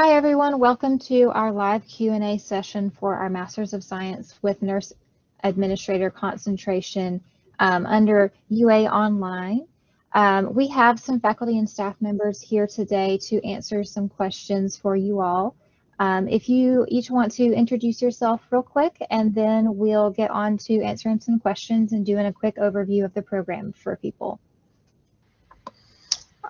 Hi everyone, welcome to our live Q&A session for our Masters of Science with Nurse Administrator concentration under UA Online. We have some faculty and staff members here today to answer some questions for you all. If you each want to introduce yourself real quick, and then we'll get on to answering some questions and doing a quick overview of the program for people.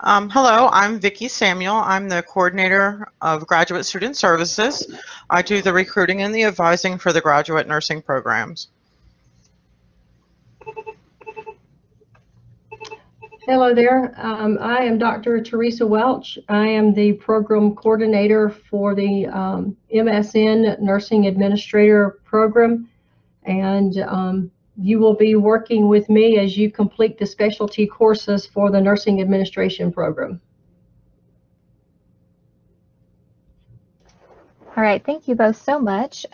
Hello, I'm Vickie Samuel. I'm the coordinator of Graduate Student Services. I do the recruiting and the advising for the graduate nursing programs. Hello there. I am Dr. Teresa Welch. I am the program coordinator for the MSN Nursing Administrator program, and you will be working with me as you complete the specialty courses for the Nursing Administration program. All right, thank you both so much.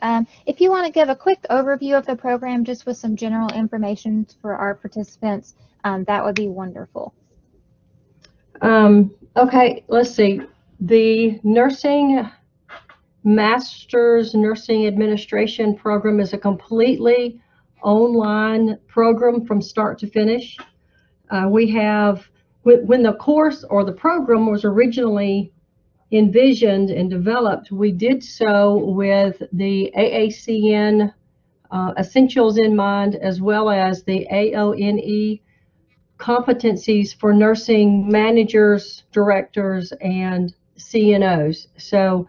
If you want to give a quick overview of the program just with some general information for our participants, that would be wonderful. Okay, let's see. The Nursing Master's Nursing Administration program is a completely online program from start to finish. We have, when the course or the program was originally envisioned and developed, we did so with the AACN essentials in mind, as well as the AONE competencies for nursing managers, directors, and CNOs. So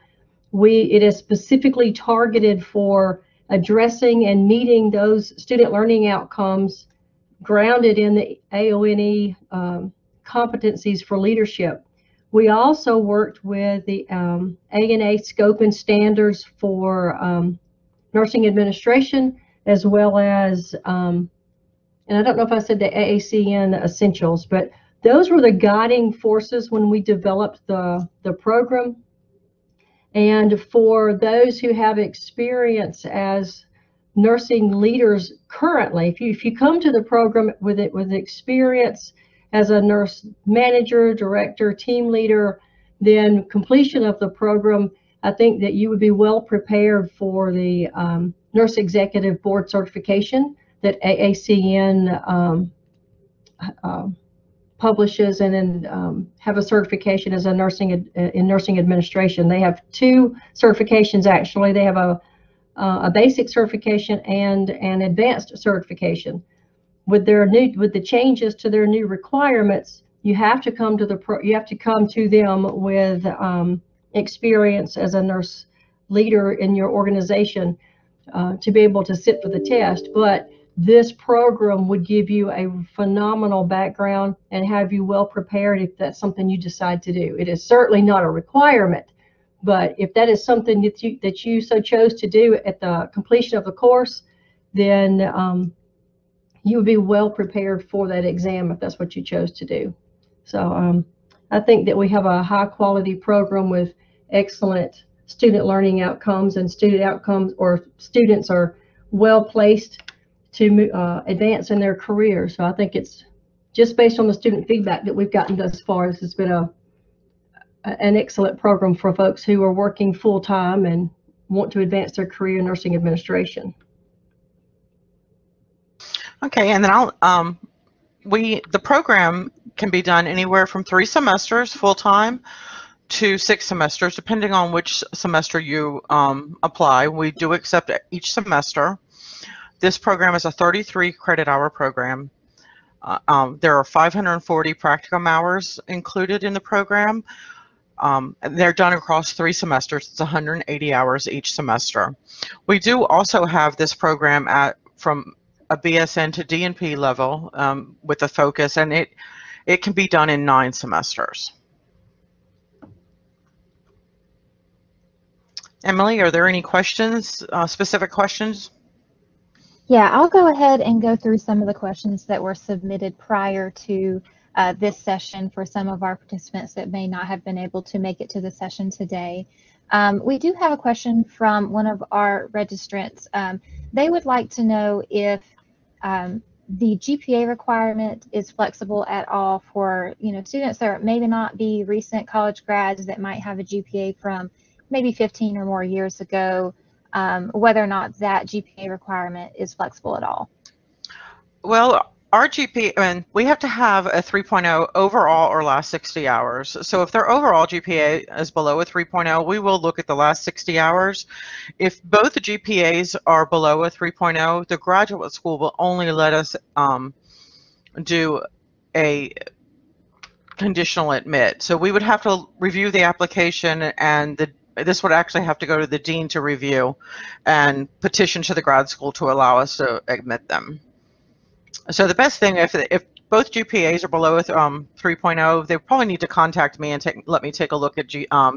it is specifically targeted for addressing and meeting those student learning outcomes grounded in the AONE competencies for leadership. We also worked with the ANA scope and standards for nursing administration, as well as, and I don't know if I said the AACN essentials, but those were the guiding forces when we developed the program. And for those who have experience as nursing leaders currently, if you come to the program with experience as a nurse manager, director, team leader, then completion of the program, I think that you would be well prepared for the Nurse Executive Board certification that AACN publishes, and then have a certification as a in nursing administration. They have two certifications actually. They have a basic certification and an advanced certification. With the changes to their new requirements, you have to come to them with experience as a nurse leader in your organization to be able to sit for the test. But this program would give you a phenomenal background and have you well prepared if that's something you decide to do. It is certainly not a requirement, but if that is something that you so chose to do at the completion of the course, then you would be well prepared for that exam if that's what you chose to do. So I think that we have a high quality program with excellent student learning outcomes, and students are well placed to advance in their career. So I think it's just based on the student feedback that we've gotten thus far, this has been an excellent program for folks who are working full time and want to advance their career in nursing administration. Okay, and then the program can be done anywhere from 3 semesters full time to 6 semesters, depending on which semester you apply. We do accept each semester. This program is a 33 credit hour program. There are 540 practicum hours included in the program. They're done across 3 semesters. It's 180 hours each semester. We do also have this program from a BSN to DNP level with a focus, and it can be done in 9 semesters. Emily, are there any questions, specific questions? Yeah, I'll go ahead and go through some of the questions that were submitted prior to this session for some of our participants that may not have been able to make it to the session today. We do have a question from one of our registrants. They would like to know if the GPA requirement is flexible at all for students that maybe not be recent college grads that might have a GPA from maybe 15 or more years ago, whether or not that GPA requirement is flexible at all. Well, our GPA, and we have to have a 3.0 overall or last 60 hours. So if their overall GPA is below a 3.0, we will look at the last 60 hours. If both the GPAs are below a 3.0, the graduate school will only let us do a conditional admit. So we would have to review the application, and this would actually have to go to the dean to review and petition to the grad school to allow us to admit them. So the best thing, if both GPAs are below 3.0, they probably need to contact me and let me take a look at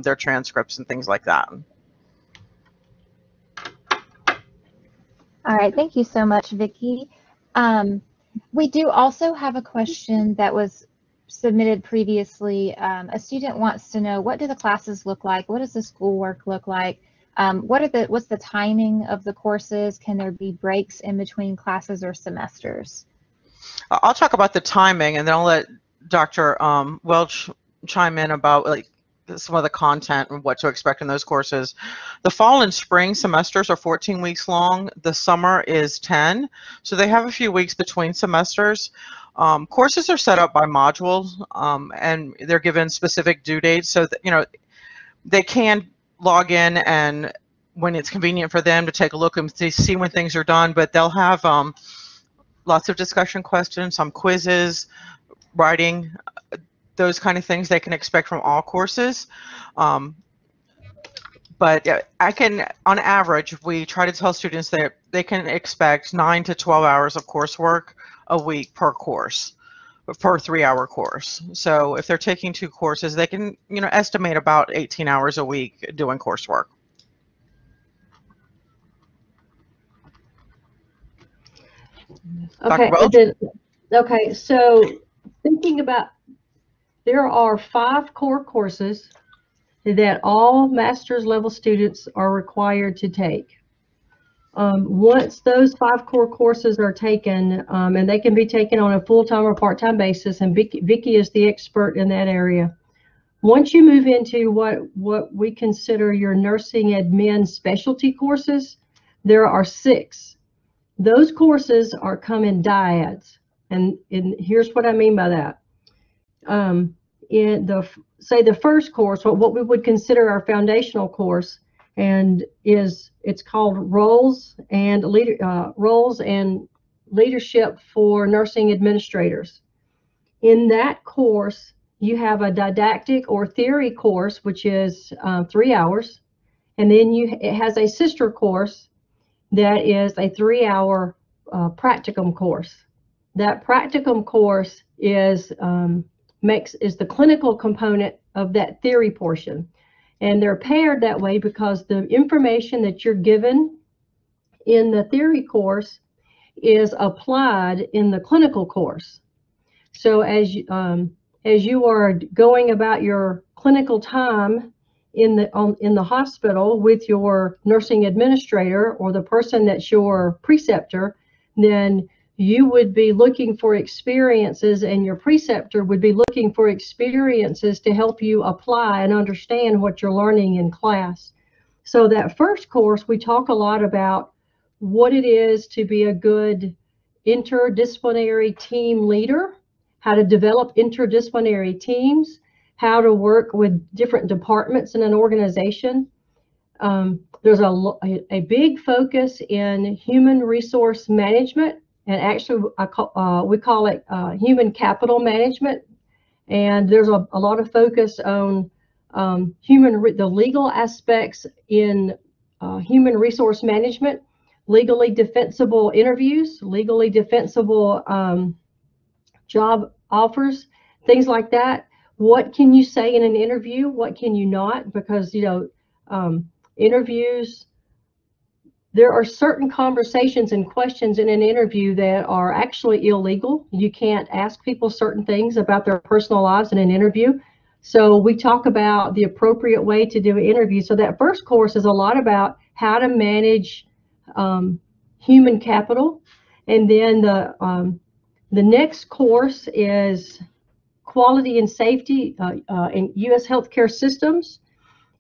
their transcripts and things like that. All right, thank you so much, Vicki. We do also have a question that was submitted previously. A student wants to know, what do the classes look like? What does the schoolwork look like? What's the timing of the courses? Can there be breaks in between classes or semesters? I'll talk about the timing, and then I'll let Dr. Welch chime in about some of the content and what to expect in those courses. The fall and spring semesters are 14 weeks long. The summer is 10, so they have a few weeks between semesters. Courses are set up by modules, and they're given specific due dates, so that, they can log in and when it's convenient for them to take a look and see when things are done, but they'll have lots of discussion questions, some quizzes, writing, those kind of things they can expect from all courses. But on average, we try to tell students that they can expect 9 to 12 hours of coursework a week per course, per 3-hour course. So if they're taking 2 courses, they can, estimate about 18 hours a week doing coursework. Okay, so thinking about, there are 5 core courses that all master's level students are required to take. Once those 5 core courses are taken, and they can be taken on a full-time or part-time basis, and Vicki is the expert in that area. Once you move into what we consider your nursing admin specialty courses, there are 6. Those courses come in dyads, and here's what I mean by that. In the first course, what we would consider our foundational course, and it's called roles and leadership for nursing administrators. In that course, you have a didactic or theory course, which is 3 hours, and then it has a sister course that is a 3-hour practicum course. That practicum course is the clinical component of that theory portion, and they're paired that way because the information that you're given in the theory course is applied in the clinical course. So as you are going about your clinical time in the hospital with your nursing administrator or the person that's your preceptor, then you would be looking for experiences, and your preceptor would be looking for experiences to help you apply and understand what you're learning in class. So that first course, we talk a lot about what it is to be a good interdisciplinary team leader, how to develop interdisciplinary teams, how to work with different departments in an organization. There's a big focus in human resource management, and actually we call it human capital management. And there's a lot of focus on the legal aspects in human resource management, legally defensible interviews, legally defensible job offers, things like that. What can you say in an interview? What can you not? Because, interviews, there are certain conversations and questions in an interview that are actually illegal. You can't ask people certain things about their personal lives in an interview. So we talk about the appropriate way to do an interview. So that first course is a lot about how to manage human capital. And then the next course is quality and safety in U.S. healthcare systems.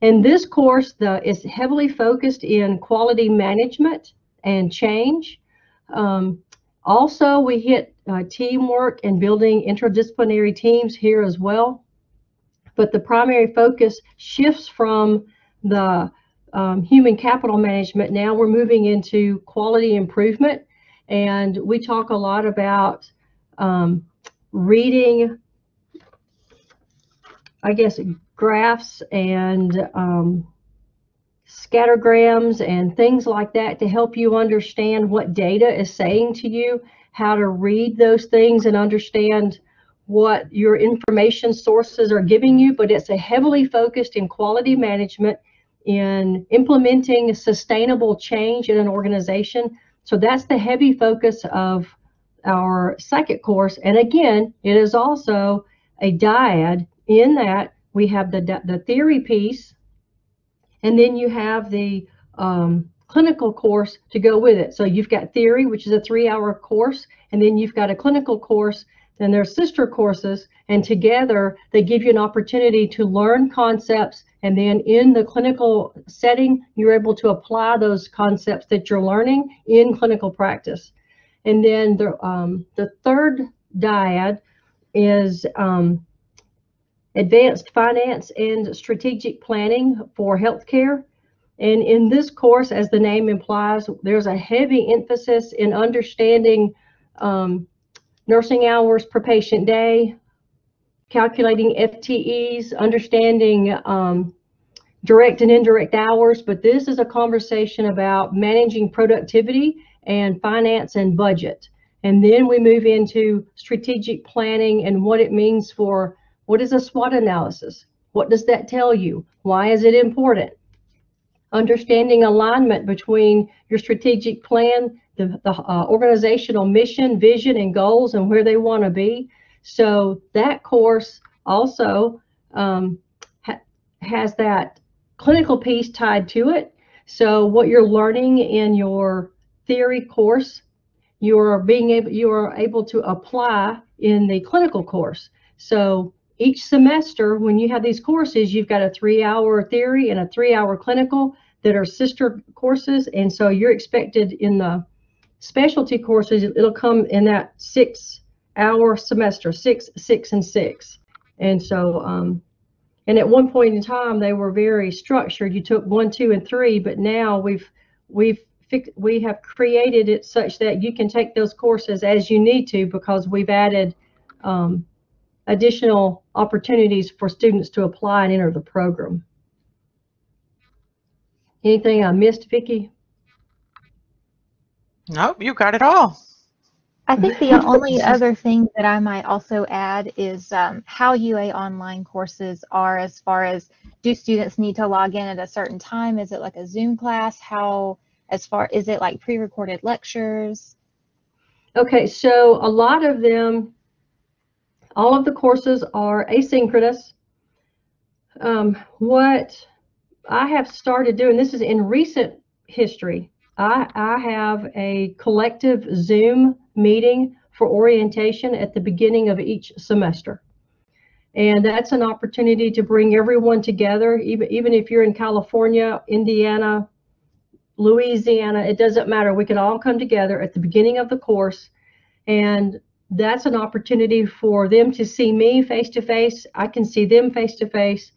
And this course is heavily focused in quality management and change. Also, we hit teamwork and building interdisciplinary teams here as well. But the primary focus shifts from the human capital management. Now we're moving into quality improvement. And we talk a lot about reading, I guess, graphs and scattergrams and things like that to help you understand what data is saying to you, how to read those things and understand what your information sources are giving you. But it's a heavily focused in quality management, in implementing sustainable change in an organization. So that's the heavy focus of our second course. And again, it is also a dyad in that we have the theory piece, and then you have the clinical course to go with it. So you've got theory, which is a 3-hour course, and then you've got a clinical course, and they're sister courses, and together they give you an opportunity to learn concepts, and then in the clinical setting, you're able to apply those concepts that you're learning in clinical practice. And then the third dyad is advanced finance and strategic planning for healthcare. And in this course, as the name implies, there's a heavy emphasis in understanding nursing hours per patient day, calculating FTEs, understanding direct and indirect hours. But this is a conversation about managing productivity and finance and budget. And then we move into strategic planning and what it means for what is a SWOT analysis? What does that tell you? Why is it important? Understanding alignment between your strategic plan, the organizational mission, vision, and goals, and where they want to be. So that course also has that clinical piece tied to it. So what you're learning in your theory course, you are able to apply in the clinical course. So each semester, when you have these courses, you've got a 3-hour theory and a 3-hour clinical that are sister courses. And so you're expected in the specialty courses, it'll come in that 6-hour semester, 6, 6, and 6. And so, and at one point in time, they were very structured. You took 1, 2, and 3, but now we have created it such that you can take those courses as you need to, because we've added additional opportunities for students to apply and enter the program. Anything I missed, Vickie? Nope, you got it all. I think the only other thing that I might also add is how UA online courses are, as far as, do students need to log in at a certain time? Is it like a Zoom class? Is it like pre-recorded lectures? Okay, so a lot of them, all of the courses are asynchronous. What I have started doing, this is in recent history, I have a collective Zoom meeting for orientation at the beginning of each semester. And that's an opportunity to bring everyone together, even if you're in California, Indiana, Louisiana, it doesn't matter. We can all come together at the beginning of the course, and that's an opportunity for them to see me face to face. I can see them face to face.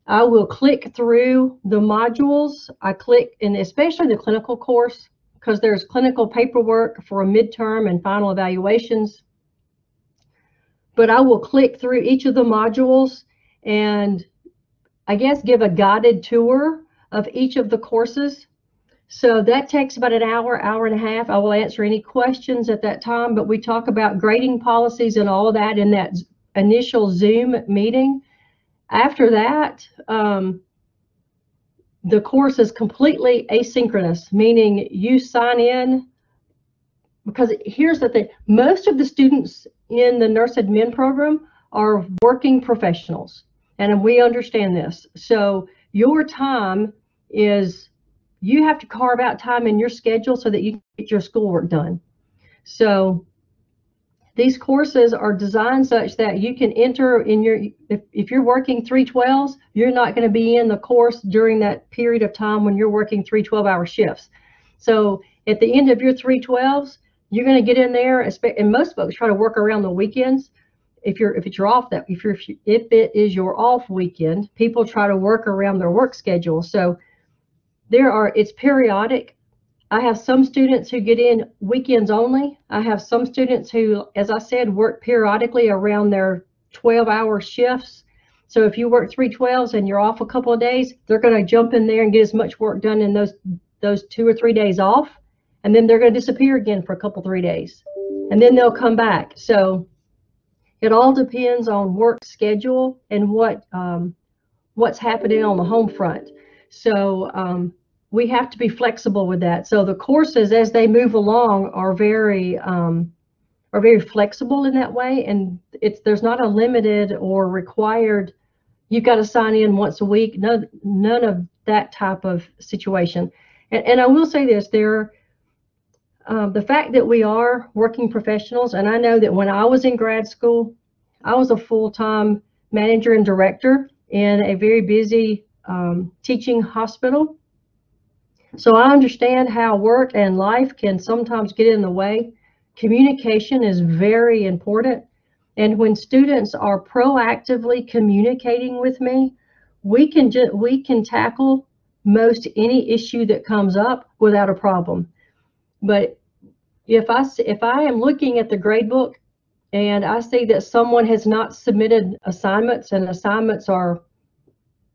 I will click through the modules. I click, and especially the clinical course, because there's clinical paperwork for a midterm and final evaluations. But I will click through each of the modules and I guess give a guided tour of each of the courses. So that takes about an hour, hour and a half. I will answer any questions at that time, but we talk about grading policies and all of that in that initial Zoom meeting. After that, the course is completely asynchronous, meaning you sign in, because here's the thing, most of the students in the nurse admin program are working professionals, and we understand this. So your time is, you have to carve out time in your schedule so that you can get your schoolwork done. So These courses are designed such that you can enter in your, if you're working 312s, you're not going to be in the course during that period of time when you're working 3 12-hour shifts. So at the end of your 312s, you're going to get in there, and most folks try to work around the weekends. If it's your off that if it is your off weekend, people try to work around their work schedule. So it's periodic. I have some students who get in weekends only. I have some students who, as I said, work periodically around their 12-hour shifts. So if you work 312s and you're off a couple of days, they're going to jump in there and get as much work done in those 2 or 3 days off, and then they're going to disappear again for a couple, 3 days, and then they'll come back. So it all depends on work schedule and what's happening on the home front. So we have to be flexible with that. So the courses, as they move along, are very flexible in that way, and there's not a limited or required, you've got to sign in once a week. None of that type of situation. And I will say this, the fact that we are working professionals, and I know that when I was in grad school, I was a full-time manager and director in a very busy teaching hospital. So I understand how work and life can sometimes get in the way. Communication is very important. And when students are proactively communicating with me, we can tackle most any issue that comes up without a problem. But if I am looking at the grade book and I see that someone has not submitted assignments and assignments are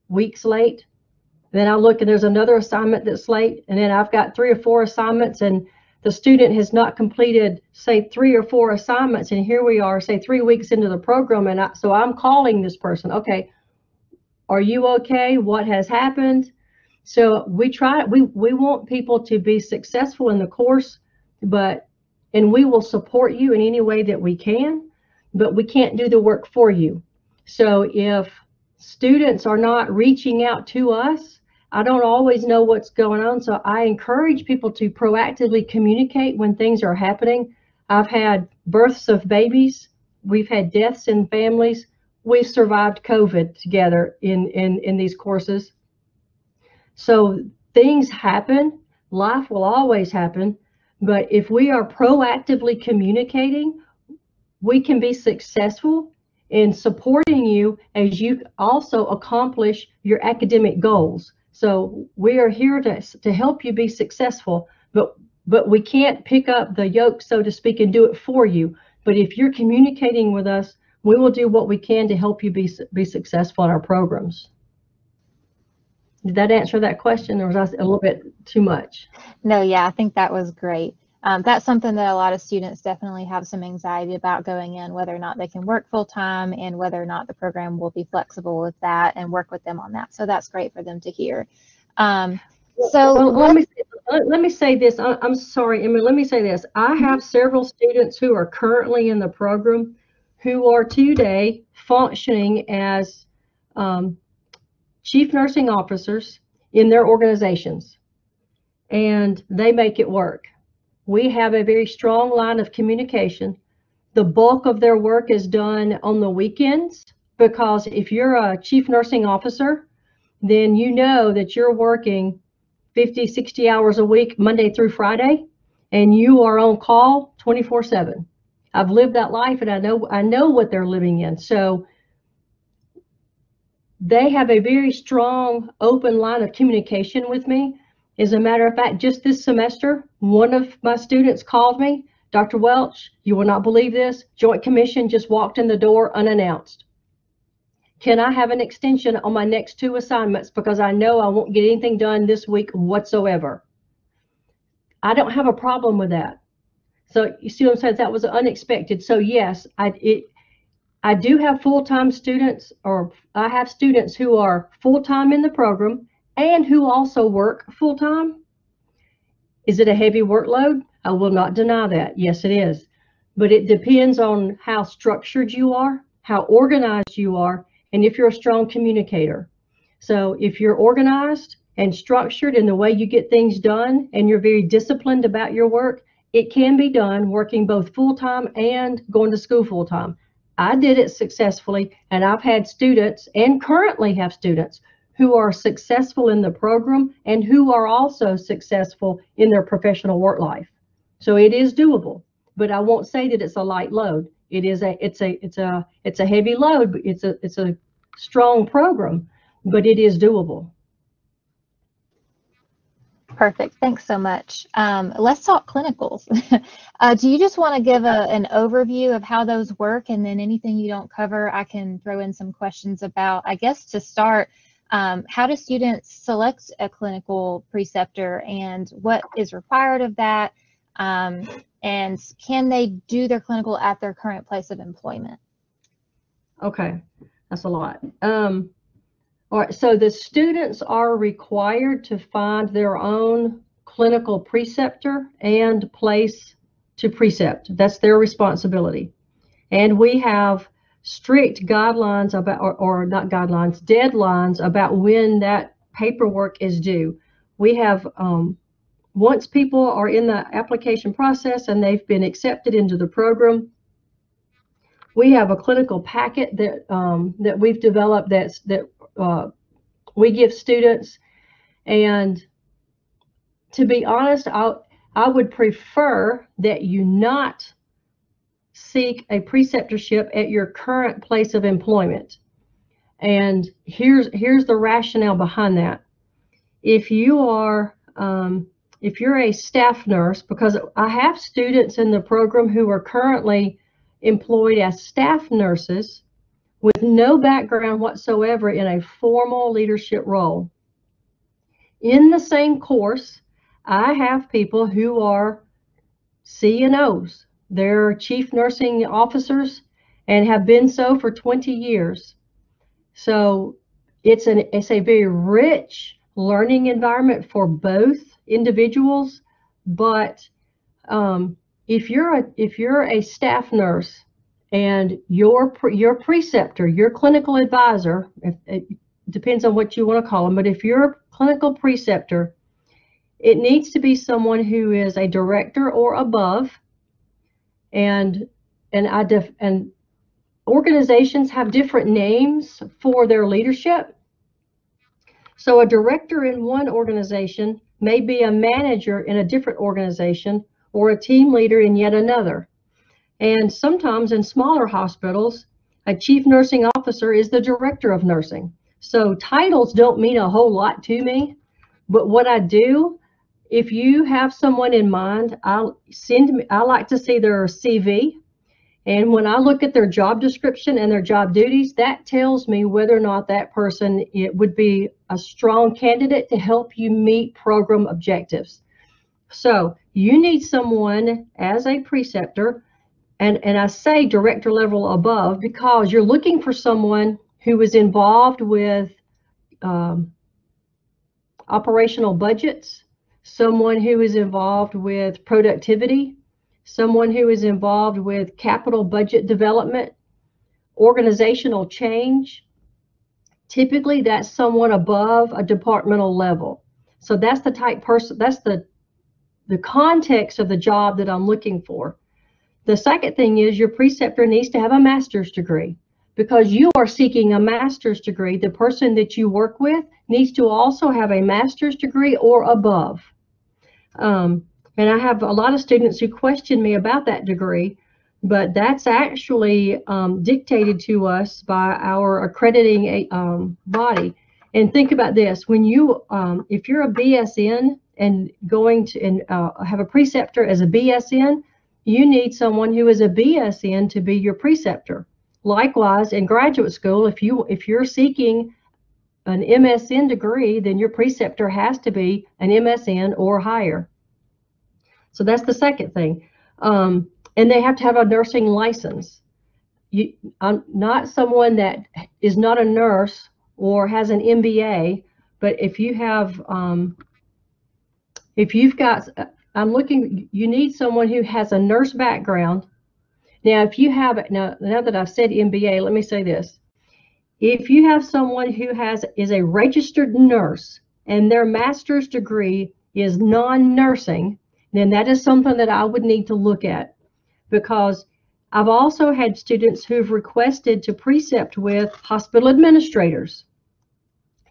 weeks late, then I look and there's another assignment that's late, and then I've got 3 or 4 assignments and the student has not completed, say, 3 or 4 assignments, and here we are, say, 3 weeks into the program, and so I'm calling this person, okay, are you okay? What has happened? So we want people to be successful in the course, and we will support you in any way that we can, but we can't do the work for you. So if students are not reaching out to us, I don't always know what's going on. So I encourage people to proactively communicate when things are happening. I've had births of babies. We've had deaths in families. We've survived COVID together in these courses. So things happen. Life will always happen. But if we are proactively communicating, we can be successful in supporting you as you also accomplish your academic goals. So we are here to help you be successful, but we can't pick up the yoke, so to speak, and do it for you. But if you're communicating with us, we will do what we can to help you be successful in our programs. Did that answer that question, or was that a little bit too much? No, yeah, I think that was great. That's something that a lot of students definitely have some anxiety about going in, whether or not they can work full time and whether or not the program will be flexible with that and work with them on that. So that's great for them to hear. Let me say this. I'm sorry, Emily, let me say this. I have several students who are currently in the program who are today functioning as chief nursing officers in their organizations, and they make it work. We have a very strong line of communication. The bulk of their work is done on the weekends, because if you're a chief nursing officer, then you know that you're working 50, 60 hours a week, Monday through Friday, and you are on call 24/7. I've lived that life, and I know what they're living in. So they have a very strong, open line of communication with me. As a matter of fact, just this semester, one of my students called me, Dr. Welch, you will not believe this, Joint Commission just walked in the door unannounced. Can I have an extension on my next 2 assignments because I know I won't get anything done this week whatsoever? I don't have a problem with that. So you see what I'm saying? That was unexpected. So yes, I do have full-time students, or I have students who are full-time in the program and who also work full-time. Is it a heavy workload? I will not deny that. Yes, it is. But it depends on how structured you are, how organized you are, and if you're a strong communicator. So if you're organized and structured in the way you get things done, and you're very disciplined about your work, it can be done working both full-time and going to school full-time. I did it successfully, and I've had students and currently have students who are successful in the program and who are also successful in their professional work life. So it is doable, but I won't say that it's a light load. It's a heavy load, but it's a strong program, but it is doable. Perfect. Thanks so much. Let's talk clinicals. Do you just want to give an overview of how those work, and then anything you don't cover, I can throw in some questions about? I guess to start, how do students select a clinical preceptor, and what is required of that? And can they do their clinical at their current place of employment? Okay, that's a lot. All right, so the students are required to find their own clinical preceptor and place to precept. That's their responsibility. And we have strict guidelines about, or not guidelines, deadlines about when that paperwork is due. We have, once people are in the application process and they've been accepted into the program, we have a clinical packet that we've developed that we give students. And to be honest, I would prefer that you not seek a preceptorship at your current place of employment. And here's the rationale behind that. If you're a staff nurse, because I have students in the program who are currently employed as staff nurses with no background whatsoever in a formal leadership role. In the same course, I have people who are CNOs. They're chief nursing officers and have been so for 20 years. So it's a very rich learning environment for both individuals. But if you're a staff nurse and your preceptor, your clinical advisor, it depends on what you want to call them, but if you're a clinical preceptor, it needs to be someone who is a director or above. And organizations have different names for their leadership. So a director in one organization may be a manager in a different organization, or a team leader in yet another. And sometimes in smaller hospitals, a chief nursing officer is the director of nursing. So titles don't mean a whole lot to me, but what I do, if you have someone in mind, I like to see their CV. And when I look at their job description and their job duties, that tells me whether or not that person would be a strong candidate to help you meet program objectives. So you need someone as a preceptor, and I say director level above because you're looking for someone who is involved with operational budgets, someone who is involved with productivity, someone who is involved with capital budget development, organizational change. Typically, that's someone above a departmental level. So that's the type person, that's the context of the job that I'm looking for. The second thing is your preceptor needs to have a master's degree, because you are seeking a master's degree. The person that you work with needs to also have a master's degree or above. And I have a lot of students who question me about that degree, but that's actually dictated to us by our accrediting body. And think about this: when you, if you're a BSN and going to have a preceptor as a BSN, you need someone who is a BSN to be your preceptor. Likewise, in graduate school, if you're seeking an MSN degree, then your preceptor has to be an MSN or higher. So that's the second thing. And they have to have a nursing license. I'm not someone that is not a nurse or has an MBA, but if you have, if you've got, you need someone who has a nurse background. Now, if you have, now that I've said MBA, let me say this. If you have someone who is a registered nurse and their master's degree is non-nursing, then that is something that I would need to look at, because I've also had students who've requested to precept with hospital administrators.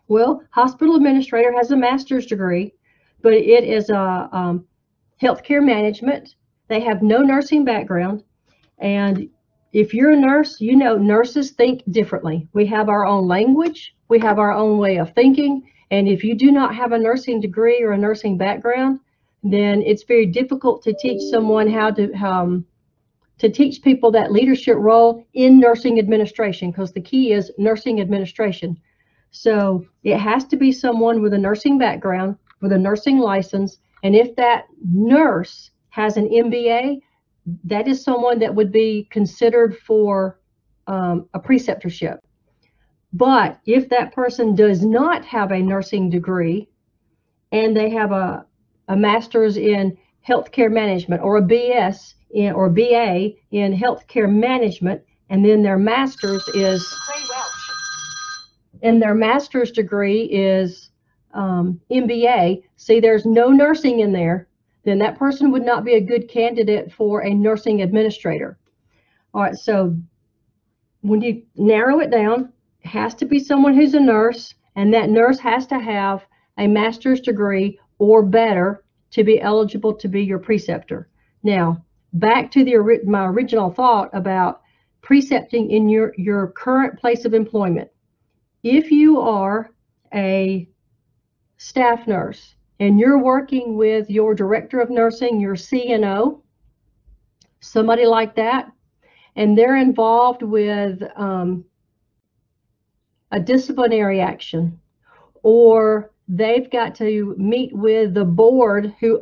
Well, hospital administrator has a master's degree, but it is a healthcare management. They have no nursing background. And if you're a nurse, you know nurses think differently. We have our own language. We have our own way of thinking. And if you do not have a nursing degree or a nursing background, then it's very difficult to teach someone how to teach people that leadership role in nursing administration, because the key is nursing administration. So it has to be someone with a nursing background, with a nursing license. And if that nurse has an MBA, that is someone that would be considered for a preceptorship. But if that person does not have a nursing degree and they have a master's in healthcare management, or a BS in, or BA in healthcare management, and then their master's is, and their master's degree is MBA, see, there's no nursing in there, then that person would not be a good candidate for a nursing administrator. All right, so when you narrow it down, it has to be someone who's a nurse, and that nurse has to have a master's degree or better to be eligible to be your preceptor. Now, back to my original thought about precepting in your current place of employment. If you are a staff nurse and you're working with your director of nursing, your CNO, somebody like that, and they're involved with a disciplinary action, or they've got to meet with the board who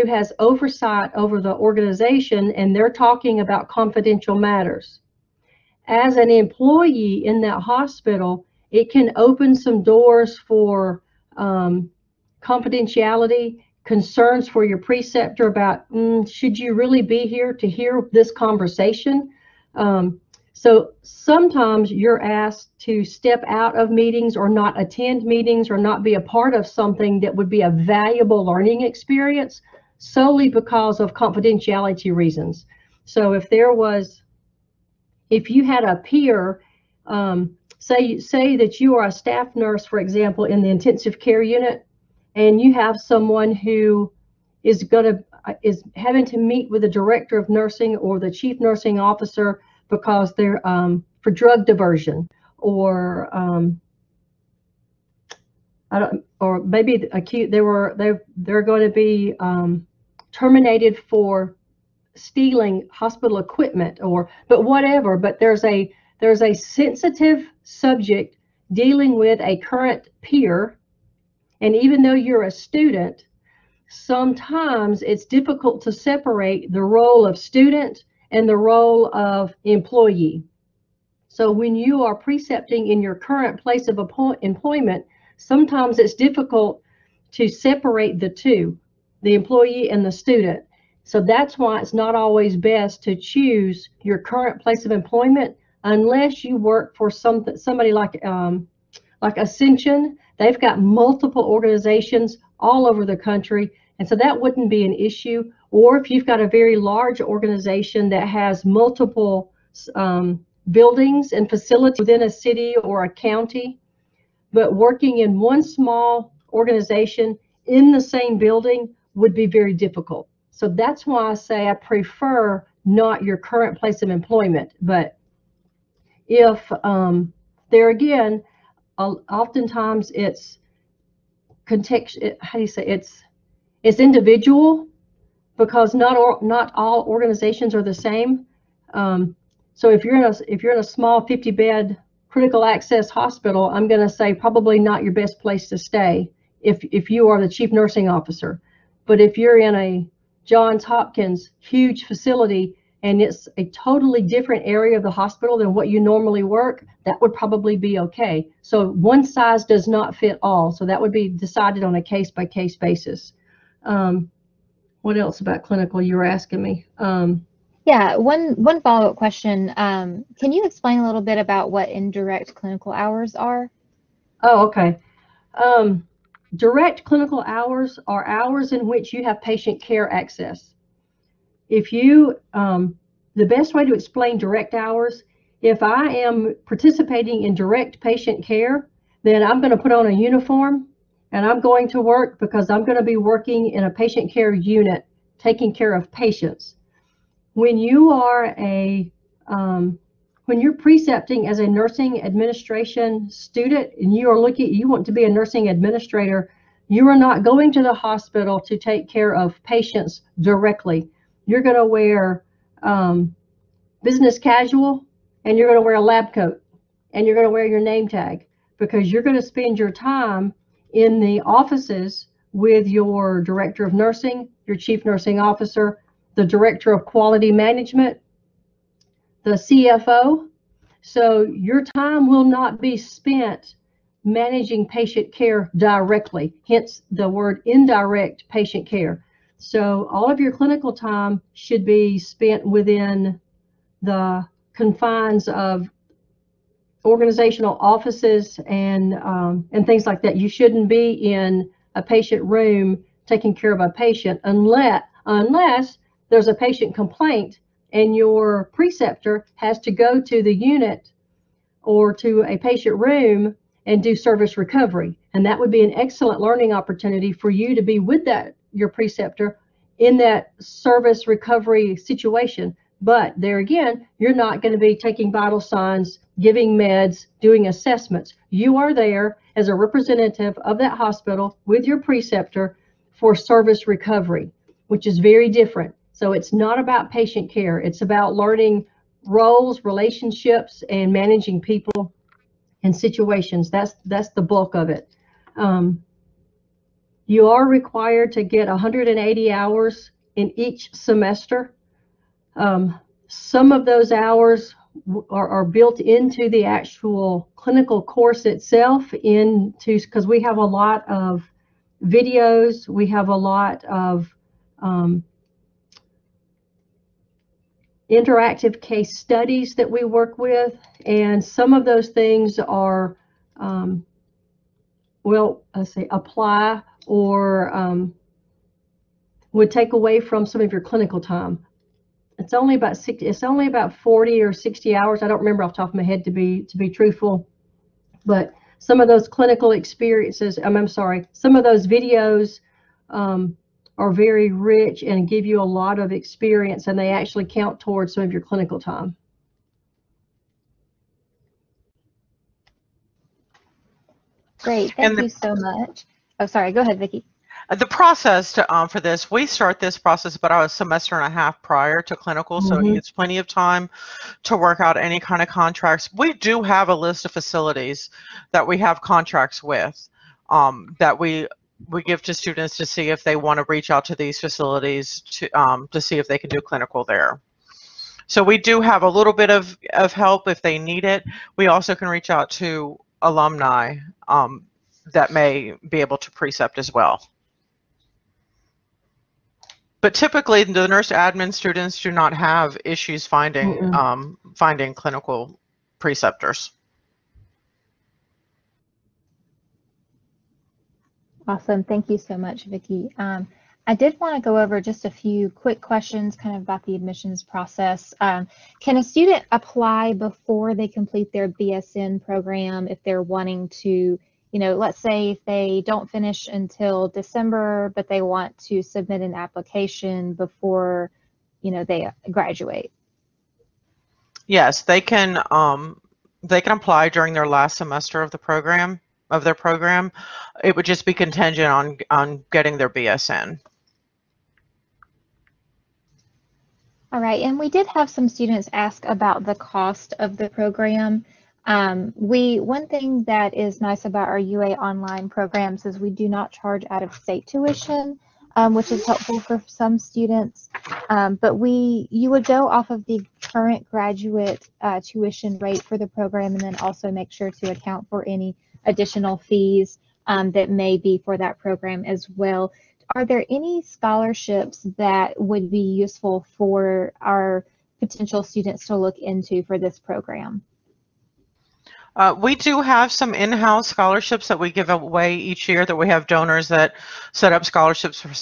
has oversight over the organization, and they're talking about confidential matters. As an employee in that hospital, it can open some doors for confidentiality, concerns for your preceptor about, should you really be here to hear this conversation? So sometimes you're asked to step out of meetings or not attend meetings or not be a part of something that would be a valuable learning experience solely because of confidentiality reasons. So if you had a peer, say that you are a staff nurse, for example, in the intensive care unit, and you have someone who is having to meet with the director of nursing or the chief nursing officer because they're for drug diversion, or or maybe they're going to be terminated for stealing hospital equipment, but whatever. But there's a sensitive subject dealing with a current peer, and even though you're a student, sometimes it's difficult to separate the role of student and the role of employee. So when you are precepting in your current place of employment, sometimes it's difficult to separate the two, the employee and the student. So that's why it's not always best to choose your current place of employment unless you work for somebody like Ascension. They've got multiple organizations all over the country, and so that wouldn't be an issue. Or if you've got a very large organization that has multiple buildings and facilities within a city or a county, but working in one small organization in the same building would be very difficult. So that's why I say I prefer not your current place of employment. But if there again, oftentimes it's context. How do you say it's individual, because not all organizations are the same. So if you're in a small 50-bed critical access hospital, I'm going to say probably not your best place to stay if you are the chief nursing officer. But if you're in a Johns Hopkins huge facility and it's a totally different area of the hospital than what you normally work, that would probably be okay. So one size does not fit all. So that would be decided on a case-by-case basis. What else about clinical you were asking me? Yeah, one follow-up question. Can you explain a little bit about what indirect clinical hours are? Oh, okay. direct clinical hours are hours in which you have patient care access. If you, the best way to explain direct hours, if I am participating in direct patient care, then I'm going to put on a uniform and I'm going to work because I'm going to be working in a patient care unit taking care of patients. When you are when you're precepting as a nursing administration student and you want to be a nursing administrator, you are not going to the hospital to take care of patients directly. You're going to wear business casual, and you're going to wear a lab coat, and you're going to wear your name tag, because you're going to spend your time in the offices with your director of nursing, your chief nursing officer, the director of quality management, the CFO. So your time will not be spent managing patient care directly, hence the word indirect patient care. So all of your clinical time should be spent within the confines of organizational offices and things like that. You shouldn't be in a patient room taking care of a patient unless there's a patient complaint and your preceptor has to go to the unit or to a patient room and do service recovery. And that would be an excellent learning opportunity for you to be with your preceptor in that service recovery situation. But there again, you're not going to be taking vital signs, giving meds, doing assessments. You are there as a representative of that hospital with your preceptor for service recovery, which is very different. So it's not about patient care. It's about learning roles, relationships, and managing people and situations. That's the bulk of it. You are required to get 180 hours in each semester. Some of those hours are built into the actual clinical course itself, because we have a lot of videos, we have a lot of interactive case studies that we work with, and some of those things are, apply or would take away from some of your clinical time. It's only about 40 or 60 hours. I don't remember off the top of my head, to be truthful, but some of those clinical experiences, some of those videos are very rich and give you a lot of experience, and they actually count towards some of your clinical time. Great, thank you so much. Oh, sorry, go ahead, Vickie. The process for this, we start this process about a semester and a half prior to clinical, so it's plenty of time to work out any kind of contracts. We do have a list of facilities that we have contracts with that we give to students to see if they want to reach out to these facilities to see if they can do clinical there. So we do have a little bit of help if they need it. We also can reach out to alumni that may be able to precept as well. But typically, the nurse admin students do not have issues finding finding clinical preceptors. Awesome. Thank you so much, Vickie. I did want to go over just a few quick questions kind of about the admissions process. Can a student apply before they complete their BSN program if they're wanting to, let's say if they don't finish until December, but they want to submit an application before, they graduate? Yes, they can apply during their last semester of their program. It would just be contingent on getting their BSN. All right, and we did have some students ask about the cost of the program. One thing that is nice about our UA online programs is we do not charge out-of-state tuition, which is helpful for some students. But you would go off of the current graduate tuition rate for the program, and then also make sure to account for any additional fees that may be for that program as well. Are there any scholarships that would be useful for our potential students to look into for this program? We do have some in-house scholarships that we give away each year, that we have donors that set up scholarships for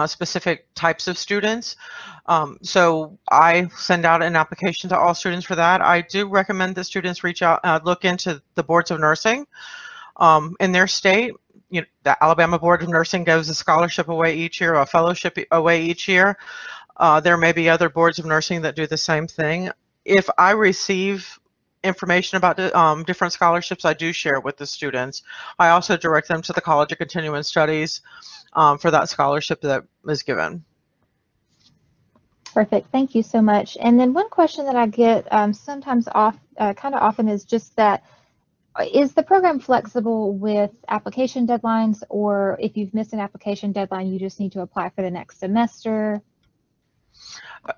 specific types of students. So I send out an application to all students for that. I do recommend that students reach out, look into the boards of nursing in their state. You know, the Alabama Board of Nursing gives a scholarship away each year, a fellowship away each year. There may be other boards of nursing that do the same thing. If I receive information about different scholarships, I do share with the students. I also direct them to the College of Continuing Studies for that scholarship that is given. Perfect. Thank you so much. And then one question that I get sometimes kind of often is just that, is the program flexible with application deadlines, or if you've missed an application deadline, you just need to apply for the next semester?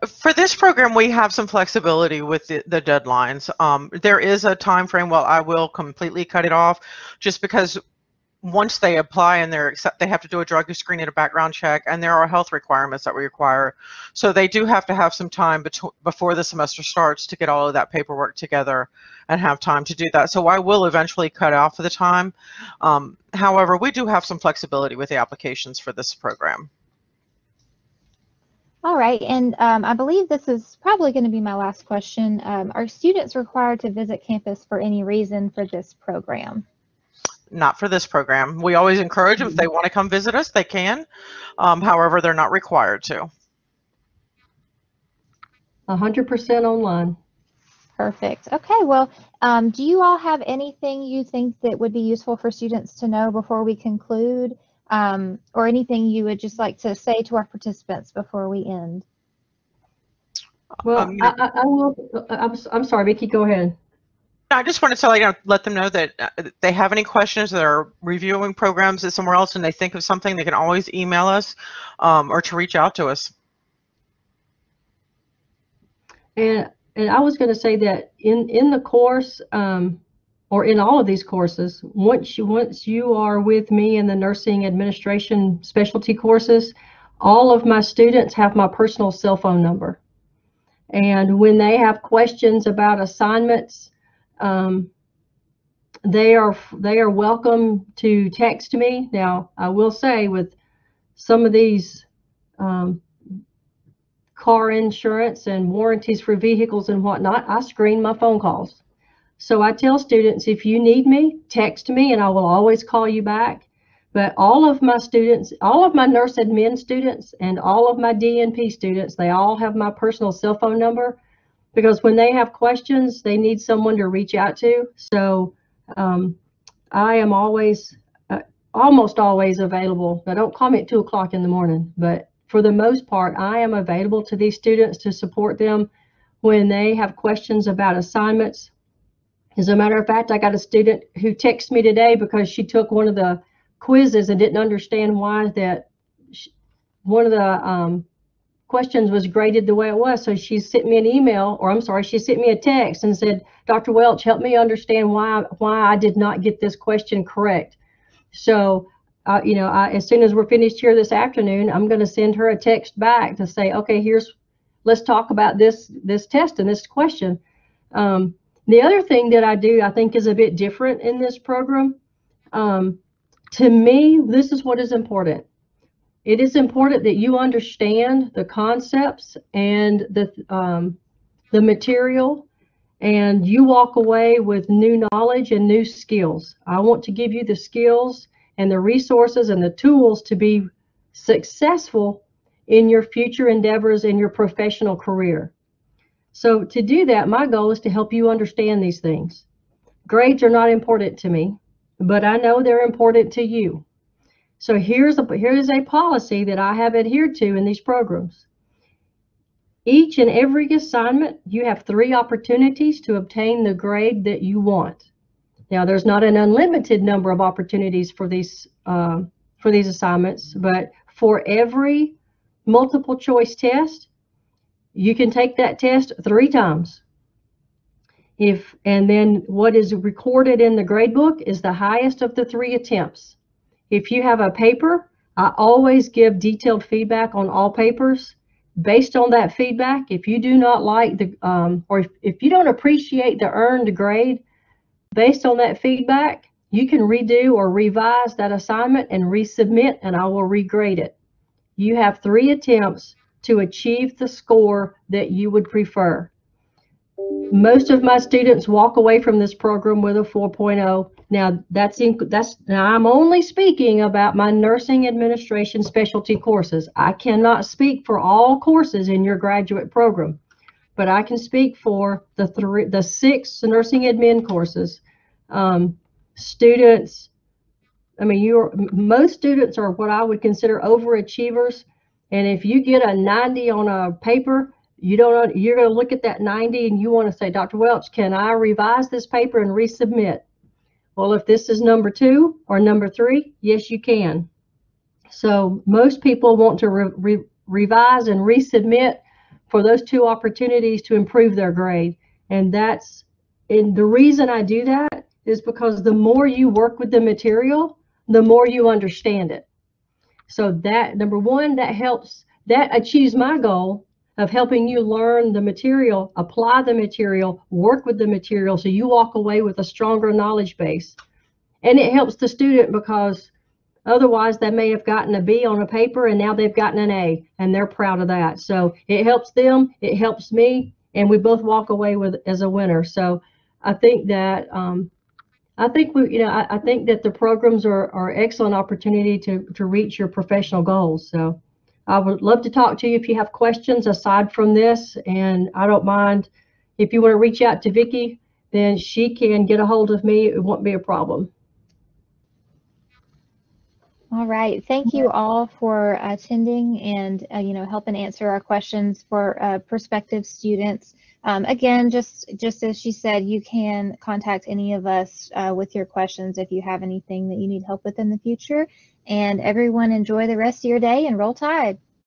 For this program, we have some flexibility with the deadlines. There is a time frame. Well, I will completely cut it off, just because once they apply and they have to do a drug screen and a background check, and there are health requirements that we require. So they do have to have some time before the semester starts to get all of that paperwork together and have time to do that. So I will eventually cut off the time. However, we do have some flexibility with the applications for this program. All right, and I believe this is probably going to be my last question. Are students required to visit campus for any reason for this program? Not for this program. We always encourage them, if they want to come visit us, they can. However, they're not required to. 100% online. Perfect. Okay, well, do you all have anything you think that would be useful for students to know before we conclude? Or anything you would just like to say to our participants before we end? Well, I will. I'm sorry, Vickie, go ahead. I just wanted to let them know that if they have any questions, they're reviewing programs at somewhere else and they think of something, they can always email us or to reach out to us. And I was going to say that in the course, or in all of these courses, once you are with me in the nursing administration specialty courses, all of my students have my personal cell phone number. And when they have questions about assignments, they are welcome to text me. Now, I will say, with some of these car insurance and warranties for vehicles and whatnot, I screen my phone calls. So I tell students, if you need me, text me and I will always call you back. But all of my students, all of my nurse admin students and all of my DNP students, they all have my personal cell phone number, because when they have questions, they need someone to reach out to. So I am always, almost always available. Now, don't call me at 2 o'clock in the morning, but for the most part, I am available to these students to support them when they have questions about assignments. As a matter of fact, I got a student who texted me today because she took one of the quizzes and didn't understand why that one of the questions was graded the way it was. So she sent me an email, or I'm sorry, she sent me a text and said, Dr. Welch, help me understand why I did not get this question correct. So, as soon as we're finished here this afternoon, I'm going to send her a text back to say, okay, let's talk about this test and this question. The other thing that I do, I think, is a bit different in this program. To me, this is what is important. It is important that you understand the concepts and the material, and you walk away with new knowledge and new skills. I want to give you the skills and the resources and the tools to be successful in your future endeavors in your professional career. So to do that, my goal is to help you understand these things. Grades are not important to me, but I know they're important to you. So here is a policy that I have adhered to in these programs. Each and every assignment, you have 3 opportunities to obtain the grade that you want. Now, there's not an unlimited number of opportunities for these assignments, but for every multiple choice test, you can take that test 3 times. And then what is recorded in the grade book is the highest of the 3 attempts. If you have a paper, I always give detailed feedback on all papers. Based on that feedback, if you do not like or if you don't appreciate the earned grade, Based on that feedback, you can redo or revise that assignment and resubmit, and I will regrade it. You have 3 attempts to achieve the score that you would prefer. Most of my students walk away from this program with a 4.0. Now, now I'm only speaking about my nursing administration specialty courses. I cannot speak for all courses in your graduate program, but I can speak for the 6 nursing admin courses. Students, I mean, most students are what I would consider overachievers, and if you get a 90 on a paper, you're going to look at that 90 and you want to say, Dr. Welch, can I revise this paper and resubmit? Well, if this is number 2 or number 3, yes, you can. So most people want to revise and resubmit for those 2 opportunities to improve their grade. And the reason I do that is because the more you work with the material, the more you understand it. So that, number 1, that achieves my goal of helping you learn the material, apply the material, work with the material, so you walk away with a stronger knowledge base. And it helps the student because otherwise they may have gotten a B on a paper and now they've gotten an A, and they're proud of that. So it helps them, it helps me, and we both walk away as a winner. So I think that I think that the programs are excellent opportunity to reach your professional goals. So I would love to talk to you if you have questions aside from this, and I don't mind if you want to reach out to Vickie, then she can get a hold of me. It won't be a problem. All right. Thank you all for attending and helping answer our questions for prospective students. Again, just as she said, you can contact any of us with your questions if you have anything that you need help with in the future. And everyone, enjoy the rest of your day and roll Tide.